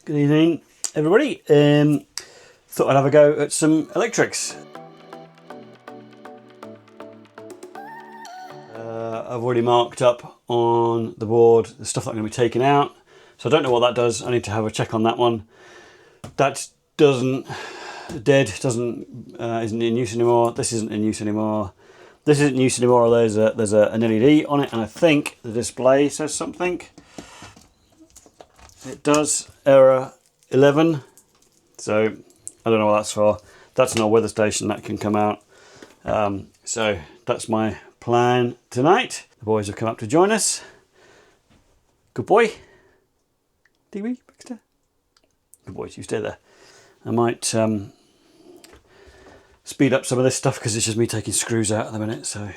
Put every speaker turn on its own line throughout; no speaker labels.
Good evening, everybody. Thought I'd have a go at some electrics. I've already marked up on the board the stuff that I'm going to be taking out, so I don't know what that does. I need to have a check on that one. That isn't in use anymore. This isn't in use anymore. This isn't in use anymore. There's an LED on it, and I think the display says something. It does, error 11. So I don't know what that's for. That's an weather station that can come out. So that's my plan tonight. The boys have come up to join us. Good boy. Digby, Baxter. Good boys, you stay there. I might speed up some of this stuff because it's just me taking screws out at the minute. So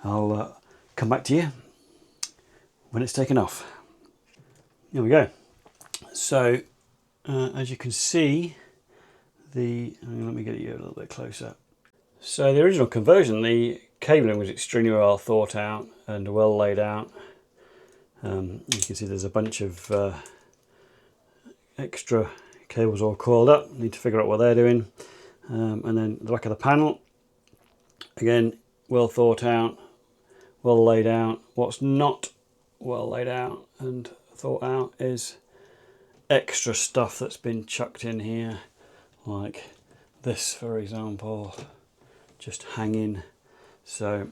I'll come back to you when it's taken off. Here we go. So as you can see, let me get you a little bit closer. So the original conversion, the cabling was extremely well thought out and well laid out. You can see there's a bunch of extra cables all coiled up. Need to figure out what they're doing. And then the back of the panel, again, well thought out, well laid out. What's not well laid out and thought out is extra stuff that's been chucked in here, like this, for example, just hanging. So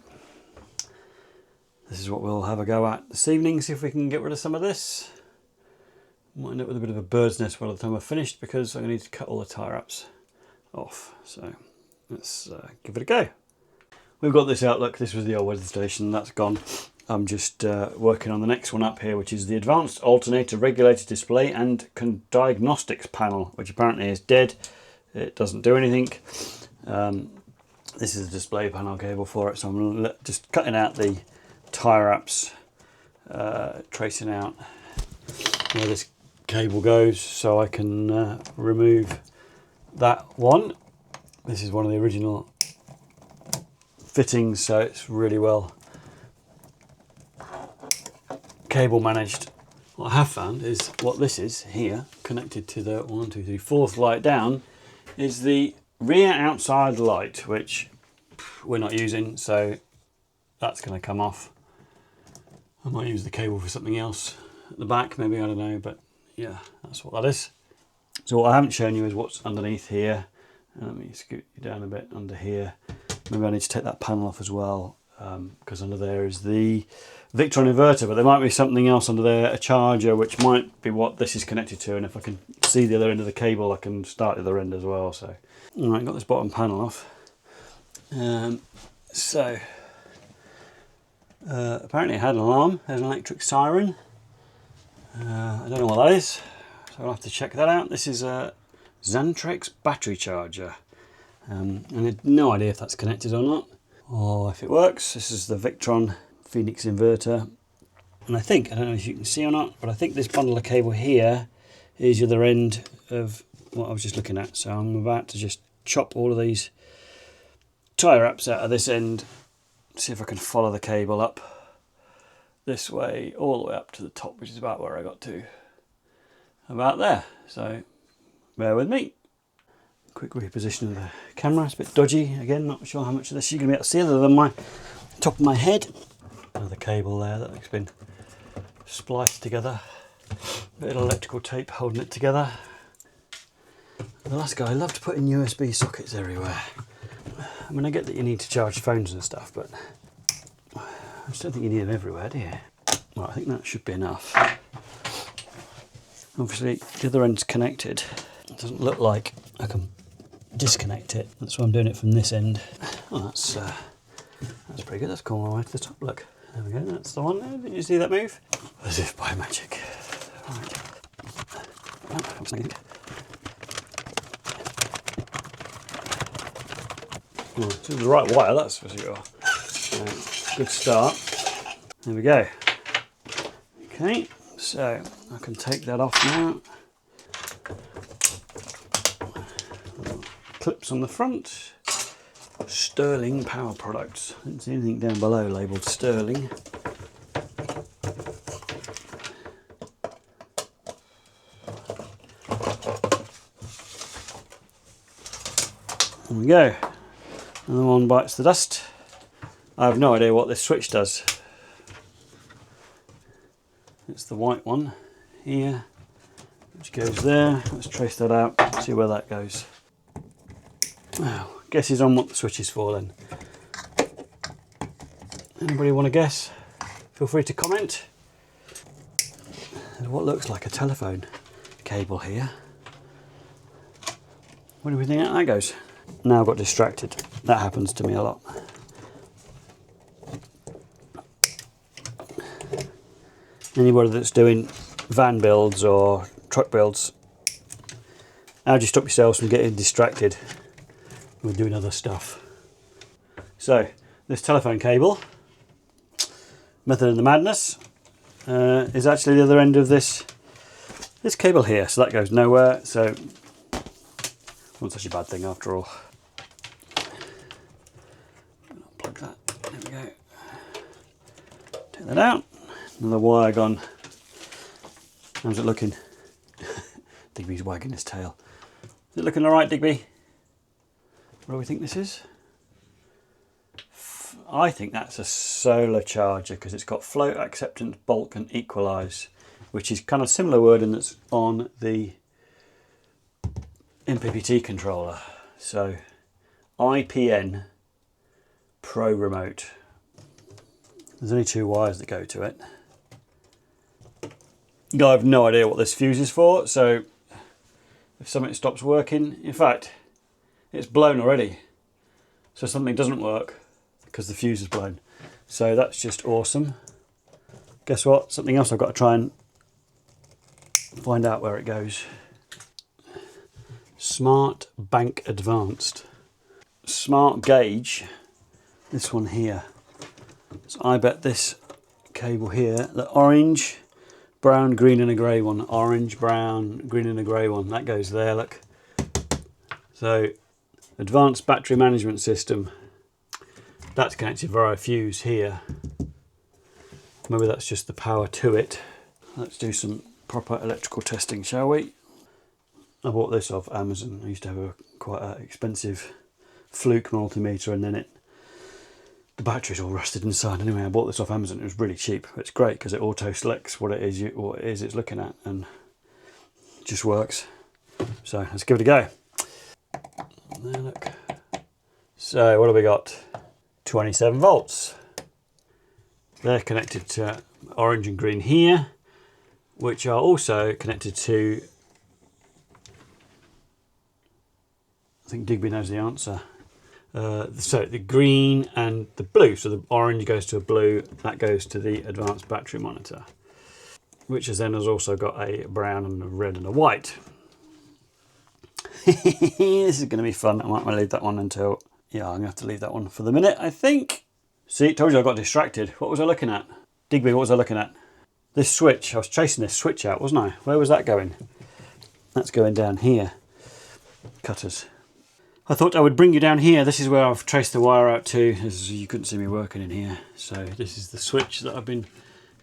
this is what we'll have a go at this evening, see if we can get rid of some of this. Might end up with a bit of a bird's nest by the time I've finished, because I'm going to need to cut all the tie wraps off. So let's give it a go. We've got this Outlook. This was the old weather station, that's gone. I'm just working on the next one up here, which is the Advanced Alternator Regulator Display and Diagnostics Panel, which apparently is dead. It doesn't do anything. This is the display panel cable for it, so I'm just cutting out the tie wraps, tracing out where this cable goes so I can remove that one. This is one of the original fittings, so it's really well cable managed. What I have found is what this is here, connected to the 1, 2, 3, 4th light down, is the rear outside light, which we're not using, so that's going to come off. I might use the cable for something else at the back, maybe, I don't know, but yeah, that's what that is. So what I haven't shown you is what's underneath here. Let me scoot you down a bit under here. Maybe I need to take that panel off as well, because under there is the Victron inverter, but there might be something else under there, a charger, which might be what this is connected to, and if I can see the other end of the cable, I can start the other end as well. So, all right, got this bottom panel off. Apparently it had an alarm, there's an electric siren. I don't know what that is, so I'll have to check that out. This is a Xantrex battery charger, and I have no idea if that's connected or not, or if it works. This is the Victron Phoenix inverter, and I don't know if you can see or not, but I think this bundle of cable here is the other end of what I was just looking at. So I'm about to just chop all of these tie wraps out of this end, see if I can follow the cable up this way all the way up to the top, which is about where I got to, about there. So bear with me. Quick reposition of the camera. It's a bit dodgy again, not sure how much of this you're going to be able to see other than my top of my head. Another cable there that's been spliced together, bit of electrical tape holding it together. The last guy loved putting USB sockets everywhere. I mean, I get that you need to charge phones and stuff, but I just don't think you need them everywhere, do you? Well, I think that should be enough. Obviously the other end's connected. It doesn't look like I can disconnect it. That's why I'm doing it from this end. Oh, that's pretty good. That's gone all the way to the top. Look, there we go. That's the one there. Did you see that move? As if by magic. Right. Oh, it's the right wire, that's for sure. Good start. There we go. Okay, so I can take that off now. Clips on the front. Sterling power products. I didn't see anything down below labelled Sterling. There we go. Another one bites the dust. I have no idea what this switch does. It's the white one here, which goes there. Let's trace that out, see where that goes. Well, guess he's on what the switch is for then. Anybody want to guess? Feel free to comment. There's what looks like a telephone cable here. Where do we think that goes? Now I got distracted. That happens to me a lot. Anybody that's doing van builds or truck builds, how do you stop yourselves from getting distracted with doing other stuff? So this telephone cable, method of the madness, is actually the other end of this cable here. So that goes nowhere. So not such a bad thing after all. Plug that. There we go. Take that out. Another wire gone. How's it looking? Digby's wagging his tail. Is it looking alright, Digby? What do we think this is? I think that's a solar charger because it's got float, acceptance, bulk and equalise, which is kind of similar wording that's on the MPPT controller. So IPN Pro Remote. There's only 2 wires that go to it. I have no idea what this fuse is for, so if something stops working, in fact, it's blown already. So something doesn't work because the fuse is blown. So that's just awesome. Guess what? Something else I've got to try and find out where it goes. Smart Bank Advanced. Smart gauge, this one here. So I bet this cable here, the orange, brown, green and a grey one, orange, brown, green and a grey one, that goes there, look. So, advanced battery management system, that's connected via a fuse here. Maybe that's just the power to it. Let's do some proper electrical testing, shall we? I bought this off Amazon. I used to have a quite expensive Fluke multimeter, and then the battery's all rusted inside. Anyway, I bought this off Amazon. It was really cheap. It's great because it auto selects what it is it's looking at, and it just works. So let's give it a go. There, look. So what have we got? 27 volts. They're connected to orange and green here, which are also connected to, I think Digby knows the answer. So the green and the blue, so the orange goes to a blue, that goes to the advanced battery monitor, which has also got a brown and a red and a white. This is going to be fun. I might leave that one until, yeah, I'm going to have to leave that one for the minute, I think. See, told you I got distracted. What was I looking at? Digby, what was I looking at? This switch, I was chasing this switch out, wasn't I? Where was that going? That's going down here. Cutters. I thought I would bring you down here. This is where I've traced the wire out to. As you couldn't see me working in here. So this is the switch that I've been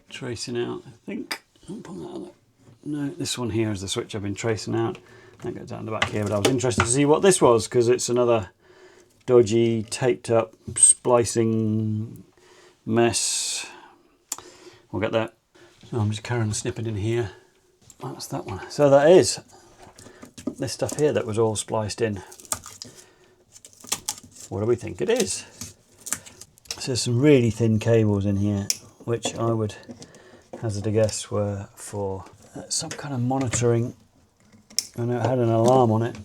tracing out, I think. No, this one here is the switch I've been tracing out. That goes down the back here, but I was interested to see what this was because it's another dodgy, taped up, splicing mess. We'll get that. So I'm just carrying on snipping in here. That's that one. So that is this stuff here that was all spliced in. What do we think it is? So there's some really thin cables in here, which I would hazard a guess were for some kind of monitoring. I know it had an alarm on it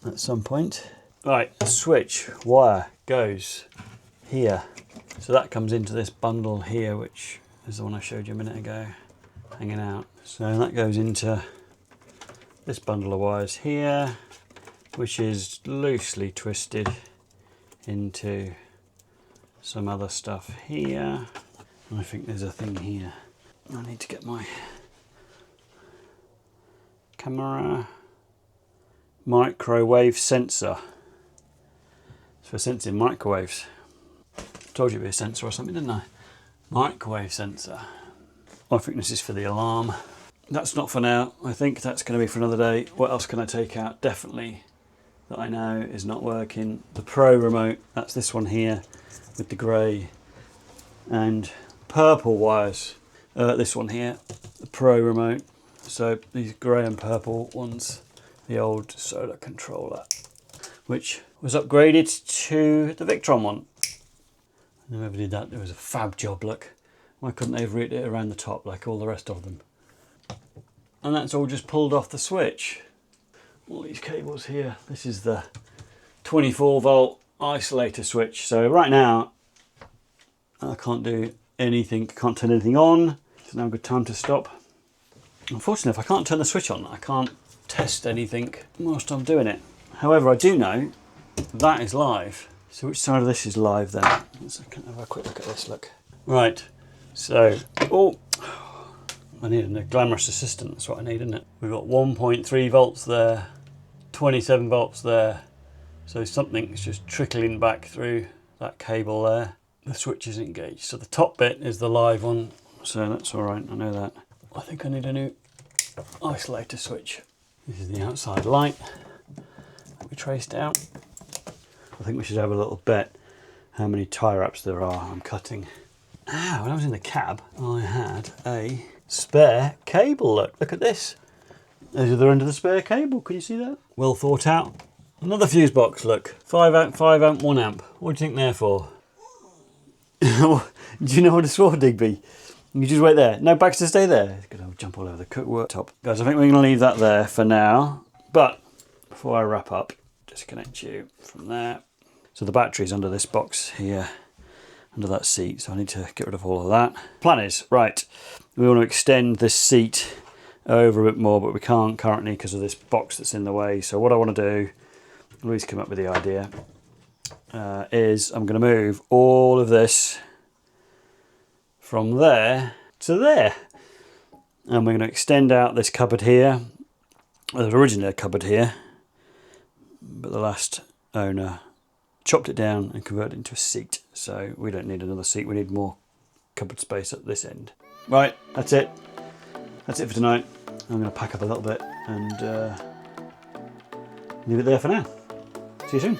at some point. Right, the switch wire goes here. So that comes into this bundle here, which is the one I showed you a minute ago, hanging out. So that goes into this bundle of wires here, which is loosely twisted into some other stuff here. I think there's a thing here. I need to get my camera. Microwave sensor. It's for sensing microwaves. Told you it'd be a sensor or something, didn't I? Microwave sensor. I think this is for the alarm. That's not for now. I think that's going to be for another day. What else can I take out? Definitely that I know is not working. The Pro remote, that's this one here with the grey and purple wires. This one here, the Pro remote. So these grey and purple ones, the old solar controller, which was upgraded to the Victron one. Whoever did that, it was a fab job, look. Why couldn't they have routed it around the top like all the rest of them? And that's all just pulled off the switch. All these cables here. This is the 24 volt isolator switch. So right now, I can't do anything, can't turn anything on. It's now a good time to stop. Unfortunately, if I can't turn the switch on, I can't test anything whilst I'm doing it. However, I do know that is live. So which side of this is live then? Let's have a quick look at this, look. Right, so, oh, I need a glamorous assistant, that's what I need, isn't it? We've got 1.3 volts there, 27 volts there. So something's just trickling back through that cable there. The switch is engaged. So the top bit is the live one, so that's all right, I know that. I think I need a new isolator switch. This is the outside light that we traced out. I think we should have a little bet how many tie wraps there are I'm cutting. Ah, when I was in the cab, I had a spare cable, look at this. There's the other end of the spare cable, can you see that? Well thought out. Another fuse box, look. 5 amp, 5 amp, 1 amp. What do you think they're for? Do you know what it's for, Digby? You just wait there. No, Baxter, stay there. It's gonna jump all over the cooktop. Guys, I think we're gonna leave that there for now. But before I wrap up, disconnect you from there. So the battery's under this box here, under that seat. So I need to get rid of all of that. Plan is, right, we want to extend this seat over a bit more, but we can't currently because of this box that's in the way. So what I want to do, Louise came up with the idea, is I'm going to move all of this from there to there. And we're going to extend out this cupboard here. Well, there was originally a cupboard here, but the last owner chopped it down and converted it into a seat. So we don't need another seat, we need more cupboard space at this end. Right, that's it. That's it for tonight. I'm going to pack up a little bit and leave it there for now. See you soon.